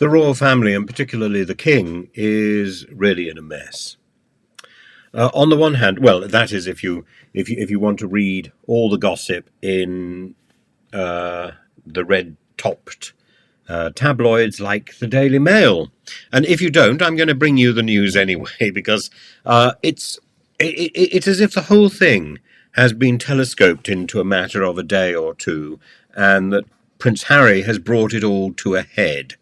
The royal family, and particularly the king, is really in a mess. On the one hand, well, that is if you want to read all the gossip in the red-topped tabloids like the Daily Mail, and if you don't, I'm going to bring you the news anyway because it's as if the whole thing has been telescoped into a matter of a day or two, and that Prince Harry has brought it all to a head.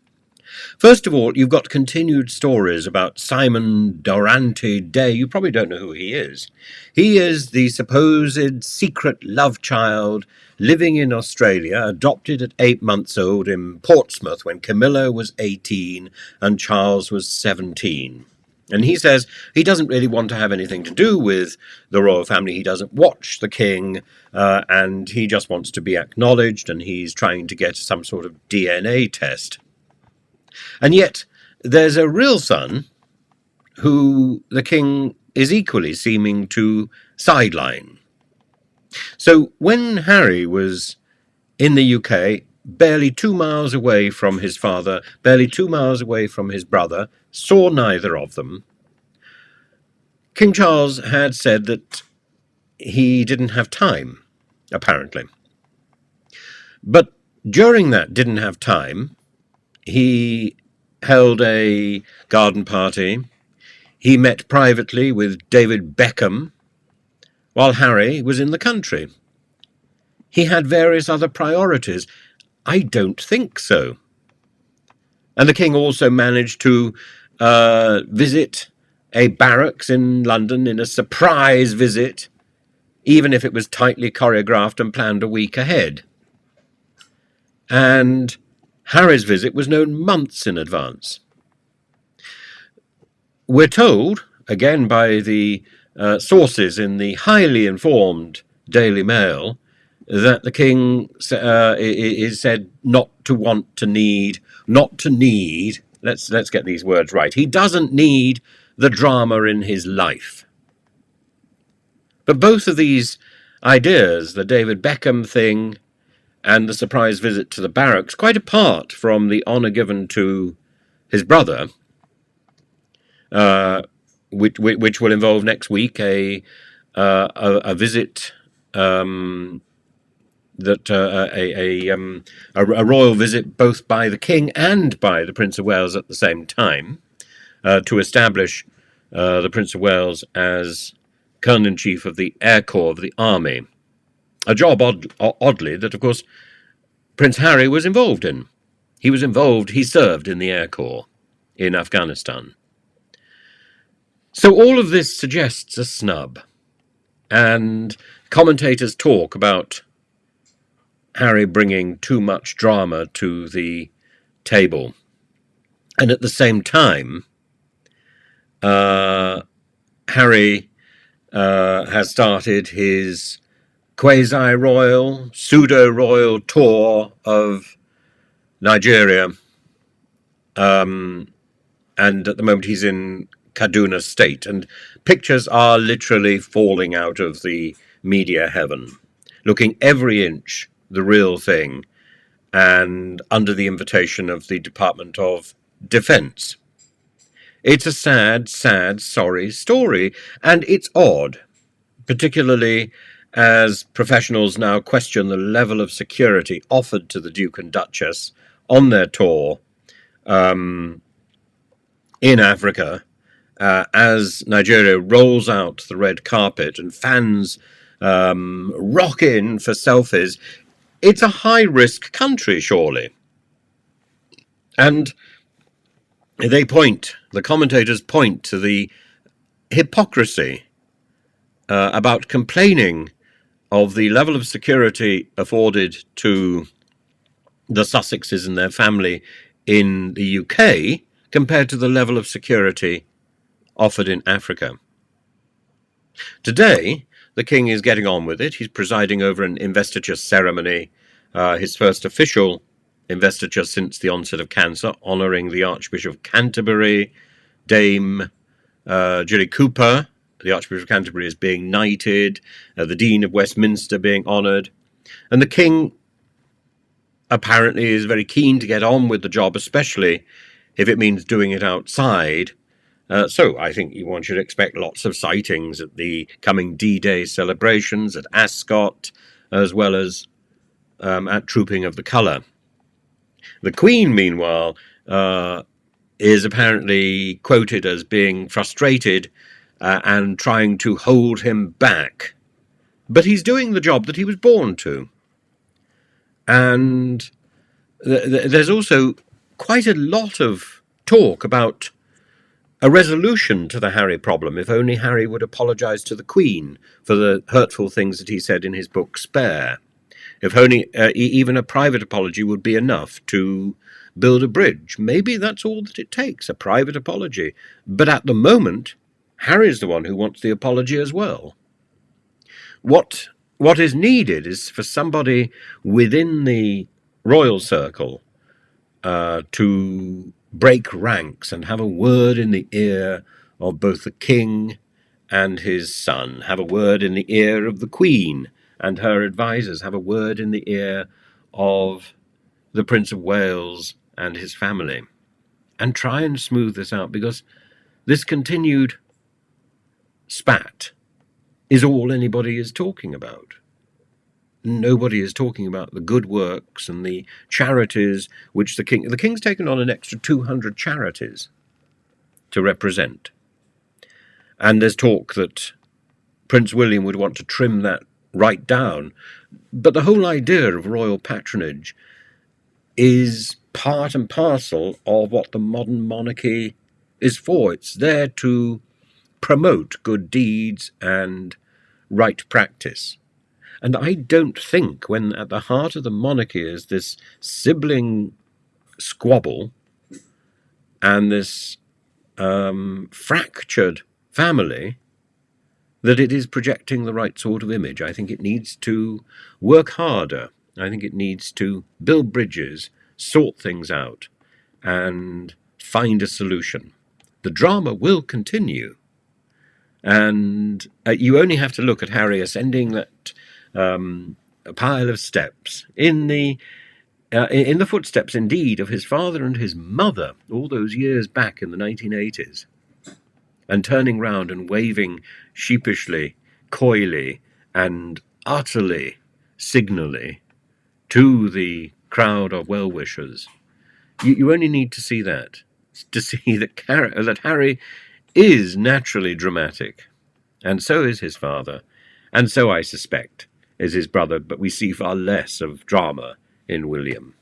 First of all, you've got continued stories about Simon Dorante-Day. You probably don't know who he is. He is the supposed secret love child living in Australia, adopted at 8 months old in Portsmouth when Camilla was 18 and Charles was 17. And he says he doesn't really want to have anything to do with the royal family. He doesn't watch the king, and he just wants to be acknowledged, and he's trying to get some sort of DNA test. And yet there's a real son who the king is equally seeming to sideline. So when Harry was in the UK, barely 2 miles away from his father, barely 2 miles away from his brother, saw neither of them, King Charles had said that he didn't have time, apparently. But during that didn't have time, he held a garden party. He met privately with David Beckham while Harry was in the country. He had various other priorities. I don't think so. And the king also managed to visit a barracks in London in a surprise visit, even if it was tightly choreographed and planned a week ahead. And Harry's visit was known months in advance. We're told, again by the sources in the highly informed Daily Mail, that the king is said not to need, let's get these words right. He doesn't need the drama in his life. But both of these ideas, the David Beckham thing and the surprise visit to the barracks, quite apart from the honour given to his brother, which will involve next week a visit, a royal visit both by the king and by the Prince of Wales at the same time, to establish the Prince of Wales as Colonel-in-Chief of the Air Corps of the Army. A job, oddly, that, of course, Prince Harry was involved in. He served in the Air Corps in Afghanistan. So all of this suggests a snub, and commentators talk about Harry bringing too much drama to the table. And at the same time, Harry has started his quasi-royal, pseudo-royal tour of Nigeria, and at the moment he's in Kaduna State, and pictures are literally falling out of the media heaven, looking every inch the real thing, and under the invitation of the Department of Defense. It's a sad, sorry story, and it's odd, particularly as professionals now question the level of security offered to the Duke and Duchess on their tour in Africa, as Nigeria rolls out the red carpet and fans rock in for selfies. It's a high-risk country, surely. And the commentators point to the hypocrisy about complaining of the level of security afforded to the Sussexes and their family in the UK compared to the level of security offered in Africa. Today, the king is getting on with it. He's presiding over an investiture ceremony, his first official investiture since the onset of cancer, honouring the Archbishop of Canterbury. Dame Julie Cooper, the Archbishop of Canterbury, is being knighted, the Dean of Westminster being honoured, and the king apparently is very keen to get on with the job, especially if it means doing it outside. So I think one should expect lots of sightings at the coming D-Day celebrations at Ascot, as well as at Trooping of the Colour. The Queen, meanwhile, is apparently quoted as being frustrated and trying to hold him back. But he's doing the job that he was born to. And there's also quite a lot of talk about a resolution to the Harry problem, if only Harry would apologise to the Queen for the hurtful things that he said in his book Spare. If only even a private apology would be enough to build a bridge. Maybe that's all that it takes, a private apology. But at the moment, Harry's the one who wants the apology as well. What is needed is for somebody within the royal circle to break ranks and have a word in the ear of both the king and his son, have a word in the ear of the Queen and her advisors, have a word in the ear of the Prince of Wales and his family, and try and smooth this out, because this continued spat is all anybody is talking about. Nobody is talking about the good works and the charities which the king's taken on an extra 200 charities to represent. And there's talk that Prince William would want to trim that right down. But the whole idea of royal patronage is part and parcel of what the modern monarchy is for. It's there to promote good deeds and right practice. And I don't think, when at the heart of the monarchy is this sibling squabble and this fractured family, that it is projecting the right sort of image. I think it needs to work harder. I think it needs to build bridges, sort things out, and find a solution. The drama will continue. And you only have to look at Harry ascending that a pile of steps in the footsteps, indeed, of his father and his mother all those years back in the 1980s, and turning round and waving sheepishly, coyly, and utterly signally to the crowd of well-wishers. You only need to see that to see that Harry is naturally dramatic, and so is his father, and so, I suspect, is his brother, but we see far less of drama in William.